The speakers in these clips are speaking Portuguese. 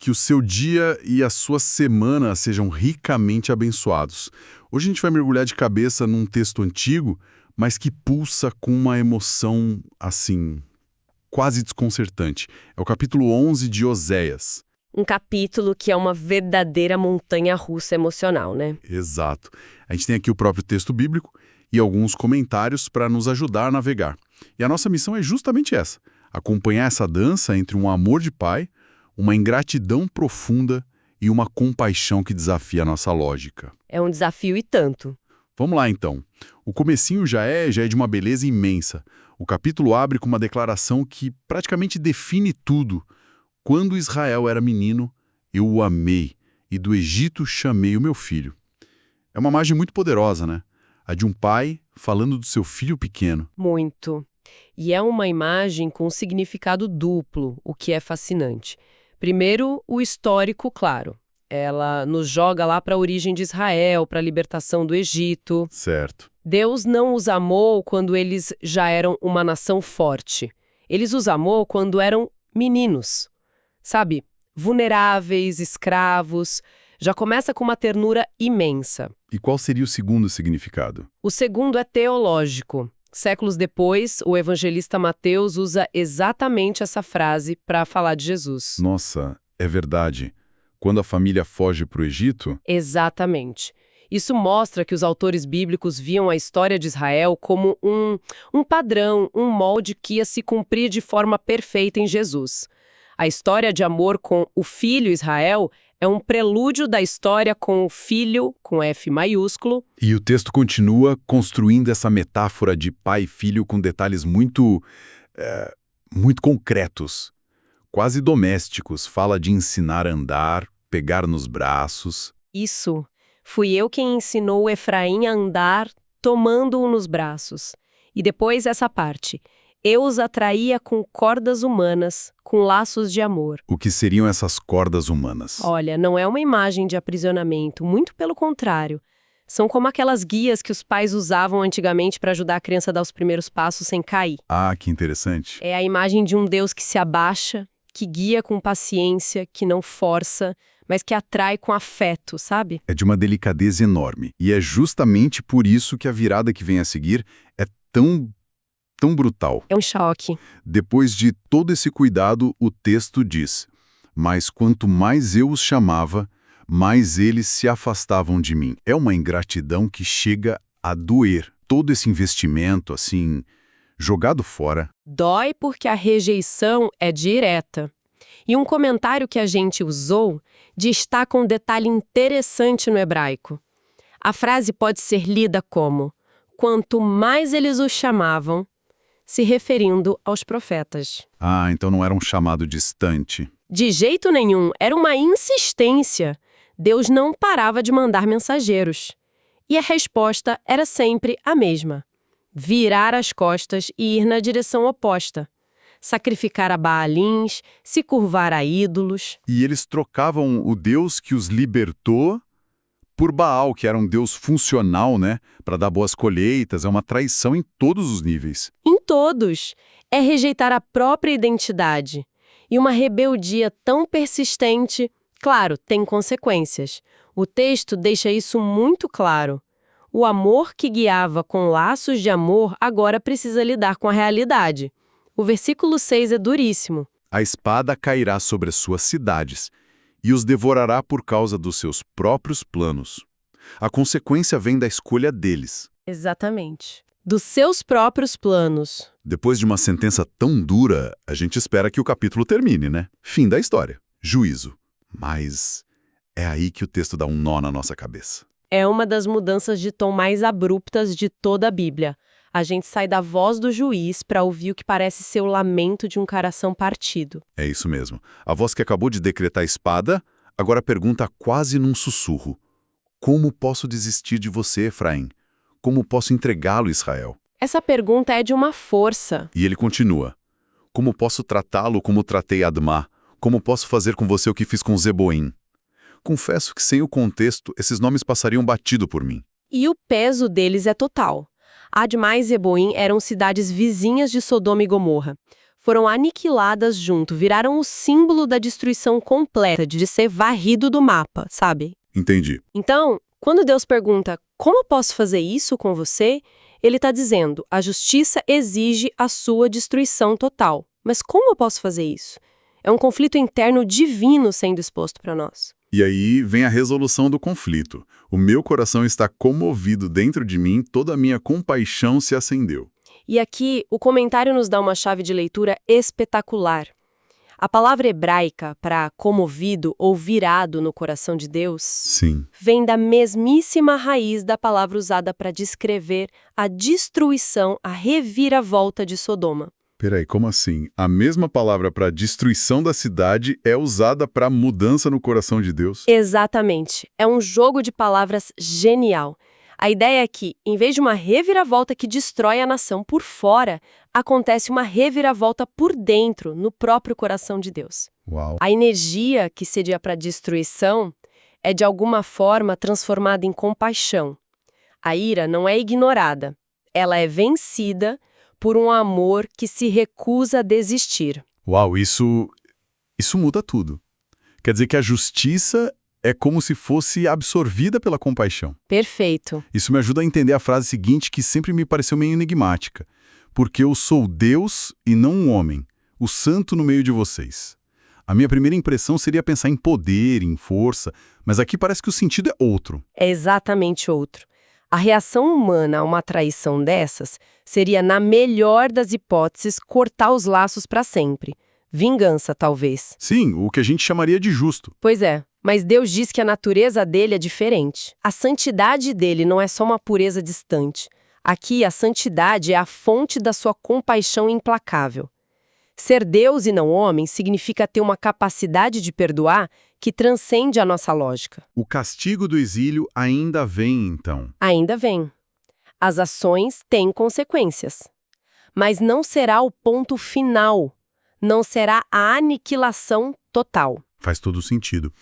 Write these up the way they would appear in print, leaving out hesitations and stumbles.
Que o seu dia e a sua semana sejam ricamente abençoados. Hoje a gente vai mergulhar de cabeça num texto antigo, mas que pulsa com uma emoção, assim, quase desconcertante. É o capítulo 11 de Oséias. Um capítulo que é uma verdadeira montanha-russa emocional, né? Exato. A gente tem aqui o próprio texto bíblico e alguns comentários para nos ajudar a navegar. E a nossa missão é justamente essa: acompanhar essa dança entre um amor de pai, uma ingratidão profunda e uma compaixão que desafia a nossa lógica. É um desafio e tanto. Vamos lá, então. O comecinho já é de uma beleza imensa. O capítulo abre com uma declaração que praticamente define tudo. Quando Israel era menino, eu o amei, e do Egito chamei o meu filho. É uma imagem muito poderosa, né? A de um pai falando do seu filho pequeno. Muito. E é uma imagem com significado duplo, o que é fascinante. Primeiro, o histórico, claro. Ela nos joga lá para a origem de Israel, para a libertação do Egito. Certo. Deus não os amou quando eles já eram uma nação forte. Eles os amou quando eram meninos. Sabe? Vulneráveis, escravos. Já começa com uma ternura imensa. E qual seria o segundo significado? O segundo é teológico. Séculos depois, o evangelista Mateus usa exatamente essa frase para falar de Jesus. Nossa, é verdade. Quando a família foge para o Egito? Exatamente. Isso mostra que os autores bíblicos viam a história de Israel como um padrão, um molde que ia se cumprir de forma perfeita em Jesus. A história de amor com o filho Israel é um prelúdio da história com o filho, com F maiúsculo. E o texto continua construindo essa metáfora de pai e filho com detalhes muito concretos, quase domésticos. Fala de ensinar a andar, pegar nos braços. Isso. Fui eu quem ensinou Efraim a andar, tomando-o nos braços. E depois essa parte. Eu os atraía com cordas humanas, com laços de amor. O que seriam essas cordas humanas? Olha, não é uma imagem de aprisionamento, muito pelo contrário. São como aquelas guias que os pais usavam antigamente para ajudar a criança a dar os primeiros passos sem cair. Ah, que interessante. É a imagem de um Deus que se abaixa, que guia com paciência, que não força, mas que atrai com afeto, sabe? É de uma delicadeza enorme. E é justamente por isso que a virada que vem a seguir é tão brutal. É um choque. Depois de todo esse cuidado, o texto diz: mas quanto mais eu os chamava, mais eles se afastavam de mim. É uma ingratidão que chega a doer. Todo esse investimento, assim, jogado fora. Dói porque a rejeição é direta. E um comentário que a gente usou destaca um detalhe interessante no hebraico. A frase pode ser lida como: quanto mais eles os chamavam, se referindo aos profetas. Ah, então não era um chamado distante. De jeito nenhum, era uma insistência. Deus não parava de mandar mensageiros. E a resposta era sempre a mesma: virar as costas e ir na direção oposta. Sacrificar a Baalins, se curvar a ídolos. E eles trocavam o Deus que os libertou por Baal, que era um Deus funcional, né? Para dar boas colheitas. É uma traição em todos os níveis. Em todos. É rejeitar a própria identidade. E uma rebeldia tão persistente, claro, tem consequências. O texto deixa isso muito claro. O amor que guiava com laços de amor agora precisa lidar com a realidade. O versículo 6 é duríssimo. A espada cairá sobre as suas cidades e os devorará por causa dos seus próprios planos. A consequência vem da escolha deles. Exatamente. Dos seus próprios planos. Depois de uma sentença tão dura, a gente espera que o capítulo termine, né? Fim da história. Juízo. Mas é aí que o texto dá um nó na nossa cabeça. É uma das mudanças de tom mais abruptas de toda a Bíblia. A gente sai da voz do juiz para ouvir o que parece ser o lamento de um coração partido. É isso mesmo. A voz que acabou de decretar a espada, agora pergunta quase num sussurro: como posso desistir de você, Efraim? Como posso entregá-lo, Israel? Essa pergunta é de uma força. E ele continua: como posso tratá-lo como tratei Admá? Como posso fazer com você o que fiz com Zeboim? Confesso que sem o contexto, esses nomes passariam batido por mim. E o peso deles é total. Admá e Zeboim eram cidades vizinhas de Sodoma e Gomorra. foram aniquiladas junto, viraram o símbolo da destruição completa, de ser varrido do mapa, sabe? Entendi. Então, quando Deus pergunta, como eu posso fazer isso com você? Ele está dizendo, a justiça exige a sua destruição total. Mas como eu posso fazer isso? É um conflito interno divino sendo exposto para nós. E aí vem a resolução do conflito. O meu coração está comovido dentro de mim, toda a minha compaixão se acendeu. E aqui, o comentário nos dá uma chave de leitura espetacular. A palavra hebraica para comovido ou virado no coração de Deus Sim. vem da mesmíssima raiz da palavra usada para descrever a destruição, a reviravolta de Sodoma. Peraí, como assim? A mesma palavra para destruição da cidade é usada para mudança no coração de Deus? Exatamente. É um jogo de palavras genial. A ideia é que, em vez de uma reviravolta que destrói a nação por fora, acontece uma reviravolta por dentro, no próprio coração de Deus. Uau. A energia que seria para destruição é, de alguma forma, transformada em compaixão. A ira não é ignorada. Ela é vencida por um amor que se recusa a desistir. Uau, isso muda tudo. Quer dizer que a justiça é como se fosse absorvida pela compaixão. Perfeito. Isso me ajuda a entender a frase seguinte que sempre me pareceu meio enigmática. Porque eu sou Deus e não um homem, o santo no meio de vocês. A minha primeira impressão seria pensar em poder, em força, mas aqui parece que o sentido é outro. É exatamente outro. A reação humana a uma traição dessas seria, na melhor das hipóteses, cortar os laços para sempre. Vingança, talvez. Sim, o que a gente chamaria de justo. Pois é, mas Deus diz que a natureza dele é diferente. A santidade dele não é só uma pureza distante. Aqui, a santidade é a fonte da sua compaixão implacável. Ser Deus e não homem significa ter uma capacidade de perdoar que transcende a nossa lógica. O castigo do exílio ainda vem, então. Ainda vem. As ações têm consequências. Mas não será o ponto final. Não será a aniquilação total. Faz todo sentido.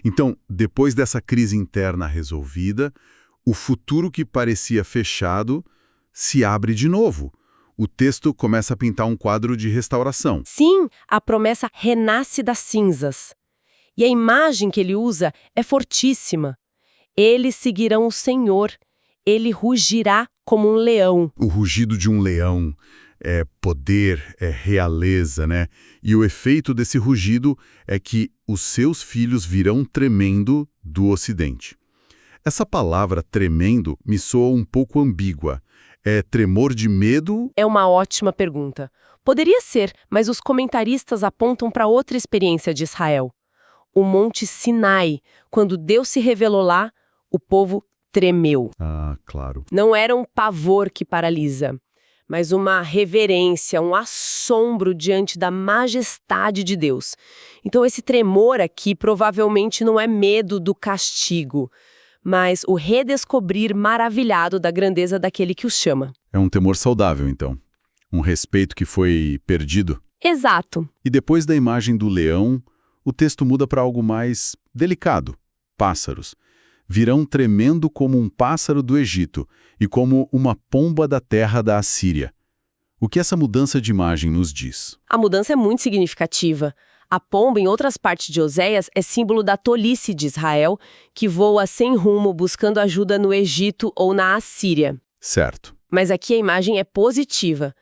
Então, depois dessa crise interna resolvida, o futuro que parecia fechado se abre de novo. O texto começa a pintar um quadro de restauração. Sim, a promessa renasce das cinzas. E a imagem que ele usa é fortíssima. Eles seguirão o Senhor. Ele rugirá como um leão. O rugido de um leão é poder, é realeza, né? E o efeito desse rugido é que os seus filhos virão tremendo do Ocidente. Essa palavra tremendo me soa um pouco ambígua. É tremor de medo? É uma ótima pergunta. Poderia ser, mas os comentaristas apontam para outra experiência de Israel. O Monte Sinai. Quando Deus se revelou lá, o povo tremeu. Ah, claro. Não era um pavor que paralisa, mas uma reverência, um assombro diante da majestade de Deus. Então esse tremor aqui provavelmente não é medo do castigo, mas o redescobrir maravilhado da grandeza daquele que os chama. É um temor saudável, então. Um respeito que foi perdido. Exato. E depois da imagem do leão, o texto muda para algo mais delicado. Pássaros. Virão tremendo como um pássaro do Egito e como uma pomba da terra da Assíria. O que essa mudança de imagem nos diz? A mudança é muito significativa. A pomba, em outras partes de Oséias, é símbolo da tolice de Israel, que voa sem rumo buscando ajuda no Egito ou na Assíria. Certo. Mas aqui a imagem é positiva.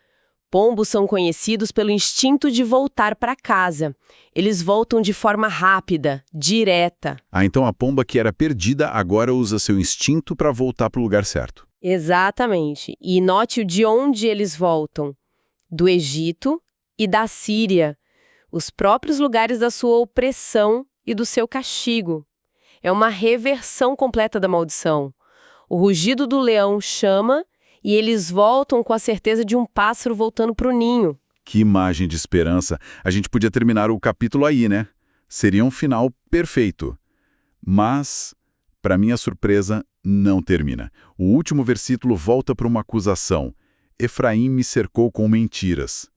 Pombos são conhecidos pelo instinto de voltar para casa. Eles voltam de forma rápida, direta. Ah, então a pomba que era perdida agora usa seu instinto para voltar para o lugar certo. Exatamente. E note de onde eles voltam. Do Egito e da Síria. Os próprios lugares da sua opressão e do seu castigo. É uma reversão completa da maldição. O rugido do leão chama e eles voltam com a certeza de um pássaro voltando para o ninho. Que imagem de esperança. A gente podia terminar o capítulo aí, né? Seria um final perfeito. Mas, para minha surpresa, não termina. O último versículo volta para uma acusação. Efraim me cercou com mentiras.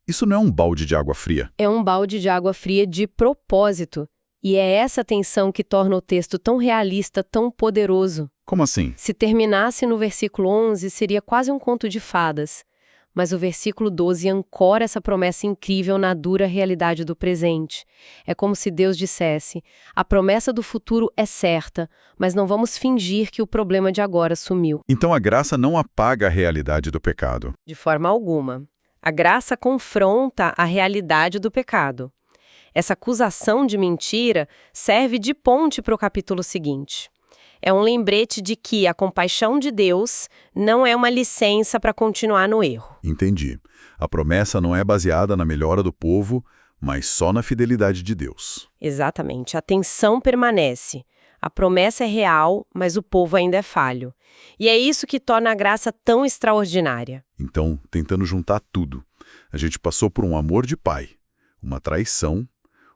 Isso não é um balde de água fria? É um balde de água fria de propósito. E é essa tensão que torna o texto tão realista, tão poderoso. Como assim? Se terminasse no versículo 11, seria quase um conto de fadas. Mas o versículo 12 ancora essa promessa incrível na dura realidade do presente. É como se Deus dissesse: a promessa do futuro é certa, mas não vamos fingir que o problema de agora sumiu. Então a graça não apaga a realidade do pecado. De forma alguma. A graça confronta a realidade do pecado. Essa acusação de mentira serve de ponte para o capítulo seguinte. É um lembrete de que a compaixão de Deus não é uma licença para continuar no erro. Entendi. A promessa não é baseada na melhora do povo, mas só na fidelidade de Deus. Exatamente. A tensão permanece. A promessa é real, mas o povo ainda é falho. E é isso que torna a graça tão extraordinária. Então, tentando juntar tudo, a gente passou por um amor de pai, uma traição,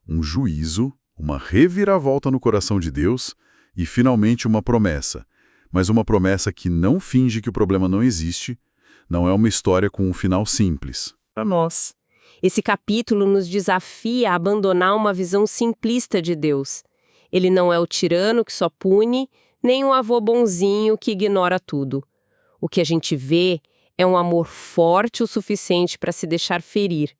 um juízo, uma reviravolta no coração de Deus e, finalmente, uma promessa. Mas uma promessa que não finge que o problema não existe, não é uma história com um final simples. Para nós. Esse capítulo nos desafia a abandonar uma visão simplista de Deus. Ele não é o tirano que só pune, nem um avô bonzinho que ignora tudo. O que a gente vê é um amor forte o suficiente para se deixar ferir,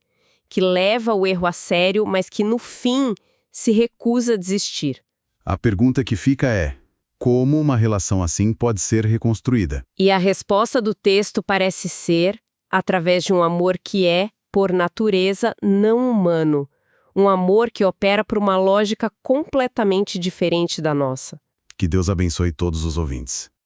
que leva o erro a sério, mas que, no fim, se recusa a desistir. A pergunta que fica é: como uma relação assim pode ser reconstruída? E a resposta do texto parece ser através de um amor que é, por natureza, não humano. Um amor que opera por uma lógica completamente diferente da nossa. Que Deus abençoe todos os ouvintes.